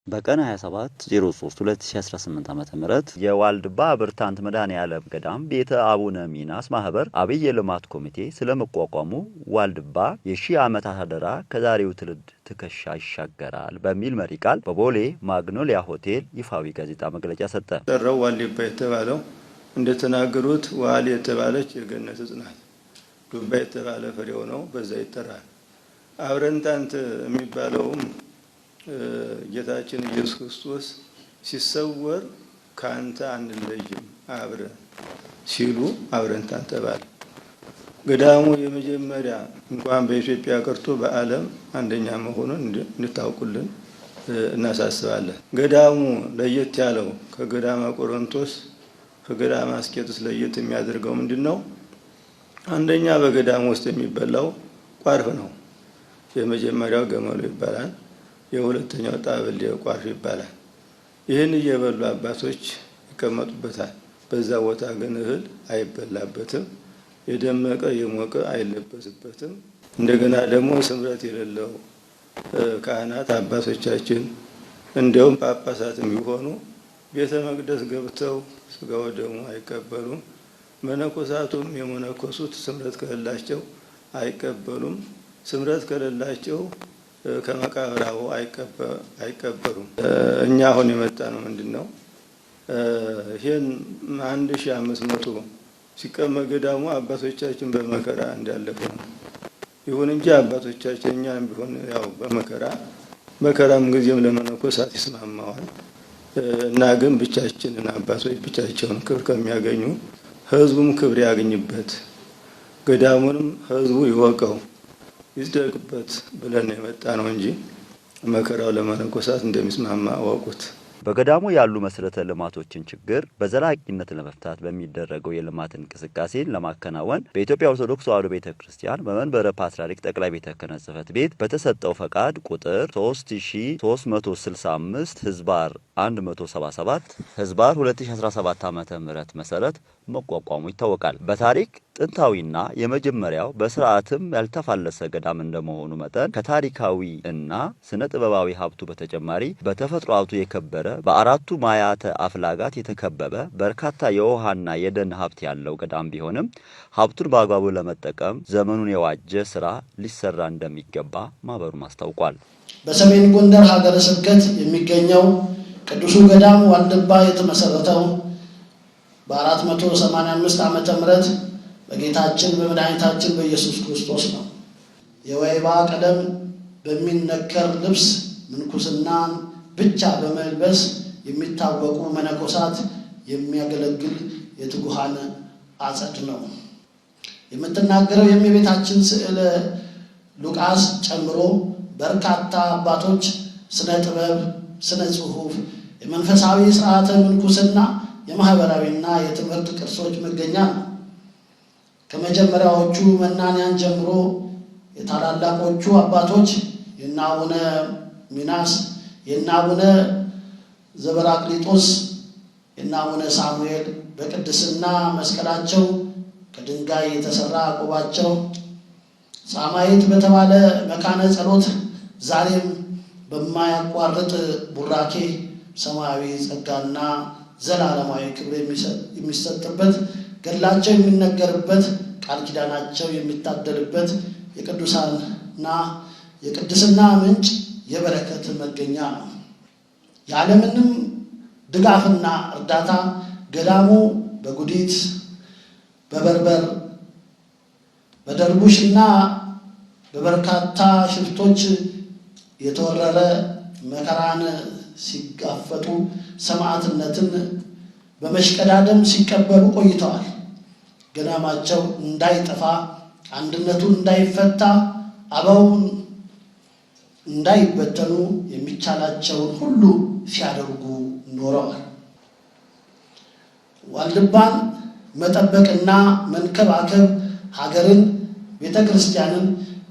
በቀን 27/03/2018 ዓ.ም የዋልድባ ብርታንት መድኃኔዓለም ገዳም ቤተ አቡነ ሚናስ ማህበር አብይ የልማት ኮሚቴ ስለመቋቋሙ ዋልድባ የሺህ ዓመታት አደራ ከዛሬው ትውልድ ትከሻ ይሻገራል በሚል መሪ ቃል በቦሌ ማግኖሊያ ሆቴል ይፋዊ ጋዜጣ መግለጫ ሰጠ። ጠራው ዋልድባ የተባለው እንደተናገሩት ዋል የተባለች የገነት ዕፅ ናት። ዱባ የተባለ ፍሬው ነው፣ በዛ ይጠራል። አብረንታንት የሚባለውም ጌታችን ኢየሱስ ክርስቶስ ሲሰወር ካንተ አንለይም አብረን ሲሉ አብረንታንት ተባለ። ገዳሙ የመጀመሪያ እንኳን በኢትዮጵያ ቀርቶ በዓለም አንደኛ መሆኑን እንድታውቁልን እናሳስባለን። ገዳሙ ለየት ያለው ከገዳመ ቆሮንቶስ ከገዳመ አስቄጥስ ለየት የሚያደርገው ምንድነው? አንደኛ በገዳሙ ውስጥ የሚበላው ቋርፍ ነው። የመጀመሪያው ገመሎ ይባላል። የሁለተኛው ጣብል ቋርፍ ይባላል። ይህን እየበሉ አባቶች ይቀመጡበታል። በዛ ቦታ ግን እህል አይበላበትም። የደመቀ የሞቀ አይለበስበትም። እንደገና ደግሞ ስምረት የሌለው ካህናት አባቶቻችን እንደውም ጳጳሳትም ቢሆኑ ቤተ መቅደስ ገብተው ስጋው ደሙ አይቀበሉም። መነኮሳቱም የመነኮሱት ስምረት ከሌላቸው አይቀበሉም። ስምረት ከሌላቸው ከመቃብራው አይቀበሉም። እኛ አሁን የመጣ ነው ምንድነው? ይሄን 1500 ሲቀመጥ ገዳሙ አባቶቻችን በመከራ እንዳለፈ ነው። ይሁን እንጂ አባቶቻችን እኛም ቢሆን ያው በመከራም ጊዜም ለመነኮሳት ይስማማዋል እና ግን ብቻችንን አባቶች ብቻቸውን ክብር ከሚያገኙ ህዝቡም ክብር ያገኝበት ገዳሙንም ህዝቡ ይወቀው ይዝደቅበት ብለን የመጣ ነው እንጂ መከራው ለመነኮሳት እንደሚስማማ አወቁት። በገዳሙ ያሉ መሰረተ ልማቶችን ችግር በዘላቂነት ለመፍታት በሚደረገው የልማት እንቅስቃሴ ለማከናወን በኢትዮጵያ ኦርቶዶክስ ተዋሕዶ ቤተክርስቲያን በመንበረ ፓትርያርክ ጠቅላይ ቤተ ክህነት ጽሕፈት ቤት በተሰጠው ፈቃድ ቁጥር 3365 ህዝባር 177 ህዝባር 2017 ዓመተ ምህረት መሰረት መቋቋሙ ይታወቃል። በታሪክ ጥንታዊና የመጀመሪያው በስርዓትም ያልተፋለሰ ገዳም እንደመሆኑ መጠን ከታሪካዊ እና ስነ ጥበባዊ ሀብቱ በተጨማሪ በተፈጥሮ ሀብቱ የከበረ በአራቱ ማያተ አፍላጋት የተከበበ በርካታ የውሃና የደን ሀብት ያለው ገዳም ቢሆንም ሀብቱን በአግባቡ ለመጠቀም ዘመኑን የዋጀ ስራ ሊሰራ እንደሚገባ ማህበሩም አስታውቋል። በሰሜን ጎንደር ሀገረ ስብከት የሚገኘው ቅዱሱ ገዳም ዋልድባ የተመሰረተው በ485 ዓመተ ምህረት በጌታችን በመድኃኒታችን በኢየሱስ ክርስቶስ ነው። የወይባ ቀለም በሚነከር ልብስ ምንኩስናን ብቻ በመልበስ የሚታወቁ መነኮሳት የሚያገለግል የትጉሃን አጸድ ነው። የምትናገረው የእመቤታችን ስዕለ ሉቃስ ጨምሮ በርካታ አባቶች ስነ ጥበብ፣ ስነ ጽሑፍ፣ የመንፈሳዊ ስርዓተ ምንኩስና፣ የማህበራዊና የትምህርት ቅርሶች መገኛ ነው። ከመጀመሪያዎቹ መናንያን ጀምሮ የታላላቆቹ አባቶች የእነ አቡነ ሚናስ፣ የእነ አቡነ ዘበራቅሊጦስ፣ የእነ አቡነ ሳሙኤል በቅድስና መስቀላቸው ከድንጋይ የተሰራ ቆባቸው ጻማይት በተባለ መካነ ጸሎት ዛሬም በማያቋርጥ ቡራኬ ሰማያዊ ጸጋና ዘላለማዊ ክብር የሚሰጥበት ገድላቸው የሚነገርበት ቃል ኪዳናቸው የሚታደልበት የቅዱሳንና የቅድስና ምንጭ የበረከት መገኛ ነው። ያለምንም ድጋፍና እርዳታ ገዳሙ በጉዲት፣ በበርበር፣ በደርቡሽና በበርካታ ሽፍቶች የተወረረ መከራን ሲጋፈጡ ሰማዕትነትን በመሽቀዳደም ሲቀበሉ ቆይተዋል። ገዳማቸው እንዳይጠፋ፣ አንድነቱ እንዳይፈታ፣ አበው እንዳይበተኑ የሚቻላቸውን ሁሉ ሲያደርጉ ኖረዋል። ዋልድባን መጠበቅና መንከባከብ ሀገርን፣ ቤተክርስቲያንን፣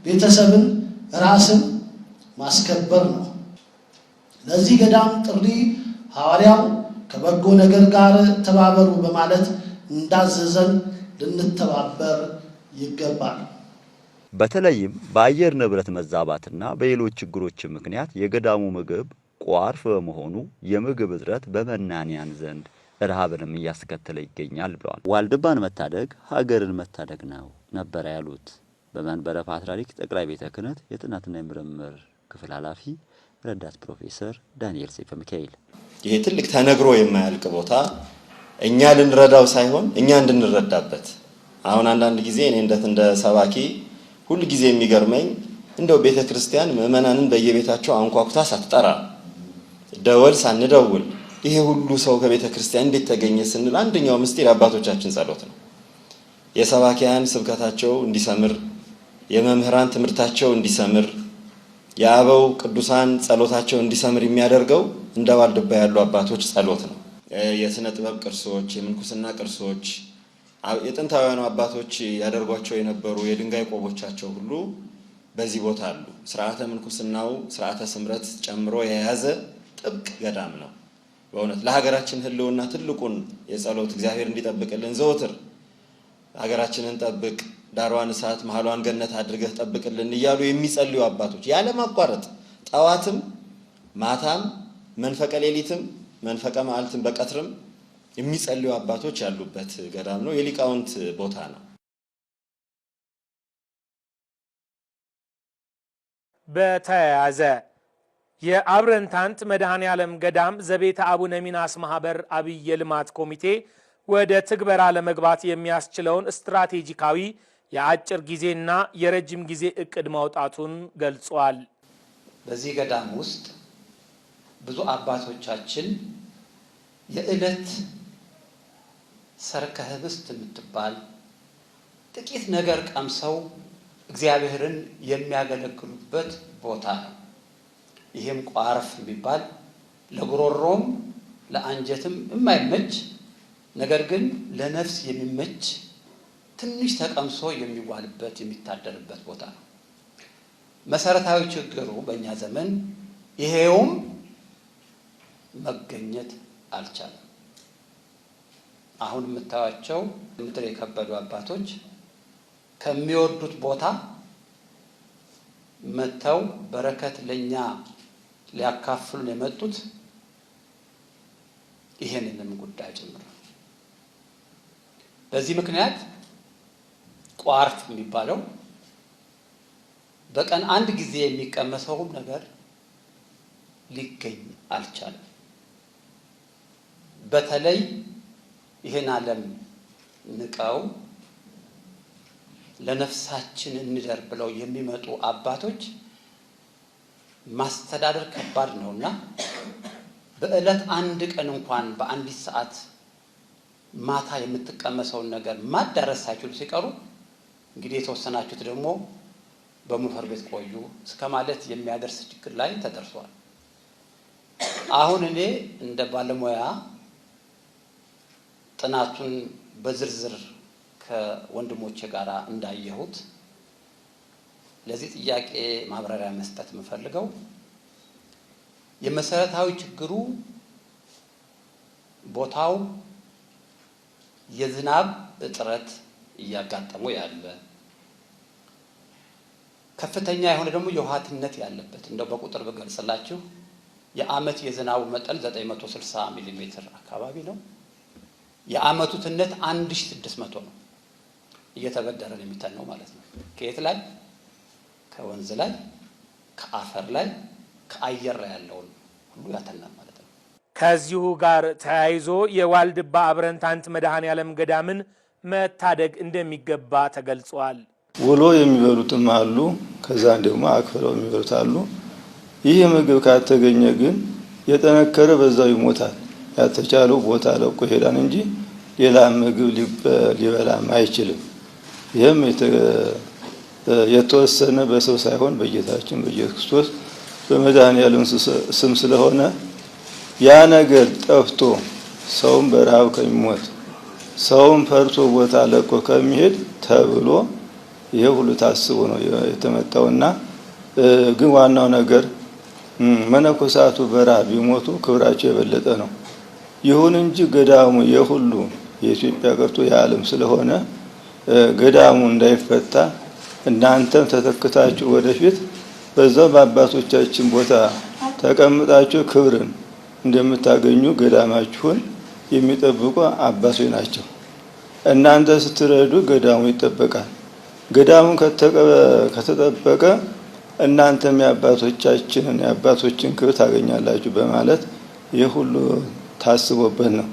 ቤተሰብን፣ ራስን ማስከበር ነው። ለዚህ ገዳም ጥሪ ሐዋርያው ከበጎ ነገር ጋር ተባበሩ በማለት እንዳዘዘን ልንተባበር ይገባል። በተለይም በአየር ንብረት መዛባትና በሌሎች ችግሮች ምክንያት የገዳሙ ምግብ ቋርፍ በመሆኑ የምግብ እጥረት በመናንያን ዘንድ ረሃብንም እያስከተለ ይገኛል ብለዋል። ዋልድባን መታደግ ሀገርን መታደግ ነው ነበር ያሉት በመንበረ ፓትርያርክ ጠቅላይ ቤተ ክህነት የጥናትና የምርምር ክፍል ኃላፊ ረዳት ፕሮፌሰር ዳንኤል ሰይፈ ሚካኤል። ይሄ ትልቅ ተነግሮ የማያልቅ ቦታ እኛ ልንረዳው ሳይሆን እኛ እንድንረዳበት። አሁን አንዳንድ ጊዜ እኔ እንደ ሰባኪ ሁሉ ጊዜ የሚገርመኝ እንደው ቤተ ክርስቲያን ምእመናንን በየቤታቸው አንኳኩታ ሳትጠራ ደወል ሳንደውል ይሄ ሁሉ ሰው ከቤተ ክርስቲያን እንዴት ተገኘ ስንል አንደኛው ምስጢር አባቶቻችን ጸሎት ነው። የሰባኪያን ስብከታቸው እንዲሰምር፣ የመምህራን ትምህርታቸው እንዲሰምር፣ የአበው ቅዱሳን ጸሎታቸው እንዲሰምር የሚያደርገው እንደ ዋልድባ ያሉ አባቶች ጸሎት ነው። የሥነ ጥበብ ቅርሶች፣ የምንኩስና ቅርሶች፣ የጥንታውያኑ አባቶች ያደርጓቸው የነበሩ የድንጋይ ቆቦቻቸው ሁሉ በዚህ ቦታ አሉ። ስርዓተ ምንኩስናው ስርዓተ ስምረት ጨምሮ የያዘ ጥብቅ ገዳም ነው። በእውነት ለሀገራችን ህልውና ትልቁን የጸሎት እግዚአብሔር እንዲጠብቅልን ዘወትር ሀገራችንን ጠብቅ፣ ዳሯን እሳት መሃሏን ገነት አድርገህ ጠብቅልን እያሉ የሚጸልዩ አባቶች ያለ ማቋረጥ ጠዋትም ማታም መንፈቀ ሌሊትም መንፈቀ መዓልትም በቀትርም የሚጸልዩ አባቶች ያሉበት ገዳም ነው። የሊቃውንት ቦታ ነው። በተያያዘ የአብረንታንት መድኃኔዓለም ገዳም ዘቤተ አቡነ ሚናስ ማህበር አብይ የልማት ኮሚቴ ወደ ትግበራ ለመግባት የሚያስችለውን ስትራቴጂካዊ የአጭር ጊዜና የረጅም ጊዜ እቅድ ማውጣቱን ገልጿል። በዚህ ገዳም ውስጥ ብዙ አባቶቻችን የዕለት ሰርከ ህብስት የምትባል ጥቂት ነገር ቀምሰው እግዚአብሔርን የሚያገለግሉበት ቦታ ነው። ይሄም ቋርፍ የሚባል ለጉሮሮም ለአንጀትም የማይመች ነገር ግን ለነፍስ የሚመች ትንሽ ተቀምሶ የሚዋልበት የሚታደርበት ቦታ ነው። መሰረታዊ ችግሩ በእኛ ዘመን ይሄውም መገኘት አልቻለም። አሁን የምታዩቸው ምድር የከበዱ አባቶች ከሚወዱት ቦታ መተው በረከት ለኛ ሊያካፍሉን የመጡት ይሄንንም ጉዳይ ጭምር። በዚህ ምክንያት ቋርፍ የሚባለው በቀን አንድ ጊዜ የሚቀመሰውም ነገር ሊገኝ አልቻለም። በተለይ ይሄን ዓለም ንቀው ለነፍሳችን እንደር ብለው የሚመጡ አባቶች ማስተዳደር ከባድ ነውና በእለት አንድ ቀን እንኳን በአንዲት ሰዓት ማታ የምትቀመሰውን ነገር ማዳረስ ሳይችሉ ሲቀሩ እንግዲህ የተወሰናችሁት ደግሞ በሙፈር ቤት ቆዩ እስከ ማለት የሚያደርስ ችግር ላይ ተደርሷል። አሁን እኔ እንደ ባለሙያ ጥናቱን በዝርዝር ከወንድሞቼ ጋር እንዳየሁት ለዚህ ጥያቄ ማብራሪያ መስጠት የምፈልገው የመሰረታዊ ችግሩ ቦታው የዝናብ እጥረት እያጋጠመው ያለ ከፍተኛ የሆነ ደግሞ የውሃትነት ያለበት እንደው በቁጥር በገልጽላችሁ የዓመት የዝናቡ መጠን 960 ሚሊ ሜትር አካባቢ ነው። የዓመቱ ትነት 1600 ነው። እየተበደረን የሚተነው ማለት ነው። ከየት ላይ? ከወንዝ ላይ፣ ከአፈር ላይ፣ ከአየር ላይ ያለውን ሁሉ ያተናል ማለት ነው። ከዚሁ ጋር ተያይዞ የዋልድባ አብረንታንት መድኃኔዓለም ገዳምን መታደግ እንደሚገባ ተገልጿል። ውሎ የሚበሉትም አሉ፣ ከዛ ደግሞ አክፍለው የሚበሉት አሉ። ይህ ምግብ ካልተገኘ ግን የጠነከረ በዛው ይሞታል። ያተቻለው ቦታ ለቆ ይሄዳል እንጂ ሌላ ምግብ ሊበላም አይችልም። ይህም የተወሰነ በሰው ሳይሆን በጌታችን በኢየሱስ ክርስቶስ በመድኃኔዓለም ስም ስለሆነ ያ ነገር ጠፍቶ ሰውም በረሃብ ከሚሞት ሰውም ፈርቶ ቦታ ለቆ ከሚሄድ ተብሎ ይሄ ሁሉ ታስቦ ነው የተመጣውና ግን ዋናው ነገር መነኮሳቱ በረሃብ ቢሞቱ ክብራቸው የበለጠ ነው። ይሁን እንጂ ገዳሙ የሁሉ የኢትዮጵያ ቀርቶ የዓለም ስለሆነ ገዳሙ እንዳይፈታ እናንተም ተተክታችሁ ወደፊት በዛው በአባቶቻችን ቦታ ተቀምጣችሁ ክብርን እንደምታገኙ ገዳማችሁን የሚጠብቁ አባቶች ናቸው። እናንተ ስትረዱ ገዳሙ ይጠበቃል። ገዳሙ ከተጠበቀ እናንተም የአባቶችን ክብር ታገኛላችሁ በማለት ይህ ሁሉ ታስቦበት ነው።